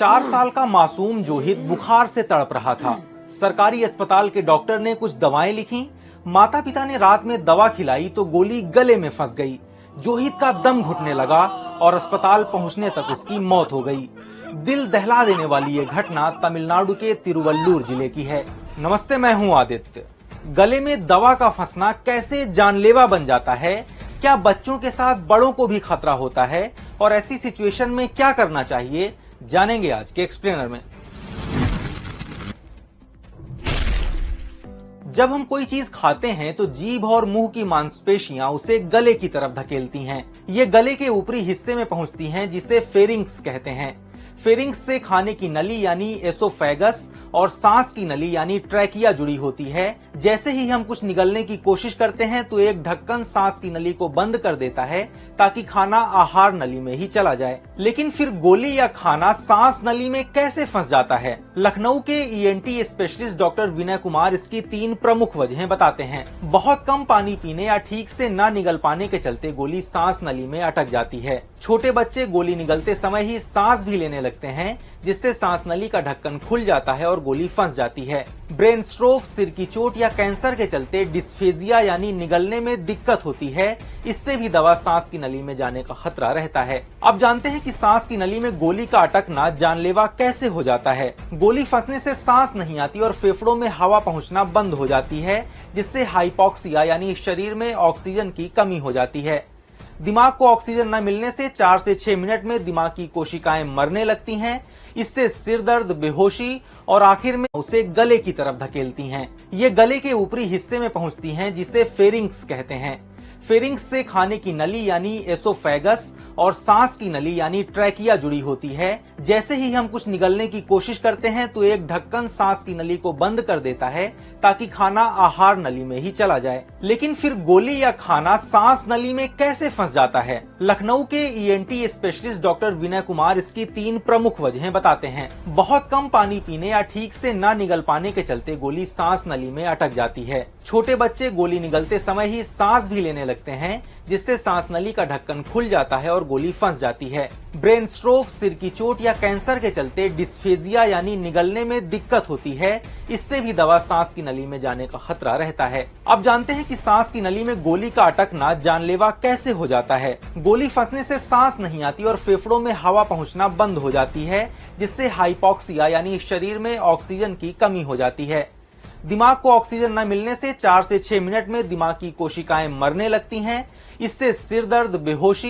4 साल का मासूम जोहित बुखार से तड़प रहा था। सरकारी अस्पताल के डॉक्टर ने कुछ दवाएं लिखी। माता पिता ने रात में दवा खिलाई तो गोली गले में फंस गई। जोहित का दम घुटने लगा और अस्पताल पहुंचने तक उसकी मौत हो गई। दिल दहला देने वाली ये घटना तमिलनाडु के तिरुवल्लुर जिले की है। नमस्ते, मैं हूं आदित्य। गले में दवा का फंसना कैसे जानलेवा बन जाता है, क्या बच्चों के साथ बड़ों को भी खतरा होता है और ऐसी सिचुएशन में क्या करना चाहिए, जानेंगे आज के एक्सप्लेनर में। जब हम कोई चीज खाते हैं तो जीभ और मुंह की मांसपेशियां उसे गले की तरफ धकेलती हैं। ये गले के ऊपरी हिस्से में पहुंचती हैं, जिसे फेरिंक्स कहते हैं। फेरिंक्स से खाने की नली यानी एसोफेगस और सांस की नली यानी ट्रैकिया जुड़ी होती है। जैसे ही हम कुछ निगलने की कोशिश करते हैं तो एक ढक्कन सांस की नली को बंद कर देता है ताकि खाना आहार नली में ही चला जाए। लेकिन फिर गोली या खाना सांस नली में कैसे फंस जाता है? लखनऊ के ENT specialist doctor Vinay Kumar इसकी 3 प्रमुख वजहें बताते हैं। बहुत कम पानी पीने या ठीक से न निगल पाने के चलते गोली सांस नली में अटक जाती है। छोटे बच्चे गोली निगलते समय ही सांस भी लेने लगते हैं, जिससे सांस नली का ढक्कन खुल जाता है और गोली फंस जाती है। ब्रेन स्ट्रोक, सिर की चोट या कैंसर के चलते डिस्फेजिया यानी निगलने में दिक्कत होती है। इससे भी दवा सांस की नली में जाने का खतरा रहता है। अब जानते हैं कि सांस की नली में गोली का अटकना जानलेवा कैसे हो जाता है। गोली फंसने से सांस नहीं आती और फेफड़ों में हवा पहुंचना बंद हो जाती है, जिससे हाइपोक्सिया यानी शरीर में ऑक्सीजन की कमी हो जाती है। दिमाग को ऑक्सीजन न मिलने से 4 से 6 मिनट में दिमाग की कोशिकाएं मरने लगती हैं। इससे सिर दर्द, बेहोशी और आखिर में उसे गले की तरफ धकेलती हैं। ये गले के ऊपरी हिस्से में पहुंचती हैं, जिसे फेरिंक्स कहते हैं। फेरिंक्स से खाने की नली यानी एसोफेगस और सांस की नली यानी ट्रैकिया जुड़ी होती है। जैसे ही हम कुछ निगलने की कोशिश करते हैं तो एक ढक्कन सांस की नली को बंद कर देता है ताकि खाना आहार नली में ही चला जाए। लेकिन फिर गोली या खाना सांस नली में कैसे फंस जाता है? लखनऊ के ENT specialist doctor Vinay Kumar इसकी 3 प्रमुख वजहें बताते हैं। बहुत कम पानी पीने या ठीक से न निगल पाने के चलते गोली सांस नली में अटक जाती है। छोटे बच्चे गोली निगलते समय ही सांस भी लेने लगते हैं, जिससे सांस नली का ढक्कन खुल जाता है और गोली फंस जाती है। ब्रेन स्ट्रोक, सिर की चोट या कैंसर के चलते डिस्फेजिया यानी निगलने में दिक्कत होती है। इससे भी दवा सांस की नली में जाने का खतरा रहता है। अब जानते हैं कि सांस की नली में गोली का अटकना जानलेवा कैसे हो जाता है। गोली फंसने से सांस नहीं आती और फेफड़ों में हवा पहुंचना बंद हो जाती है, जिससे हाइपोक्सिया यानी शरीर में ऑक्सीजन की कमी हो जाती है। दिमाग को ऑक्सीजन न मिलने से 4 से 6 मिनट में दिमाग की कोशिकाएं मरने लगती हैं। इससे सिर दर्द, बेहोशी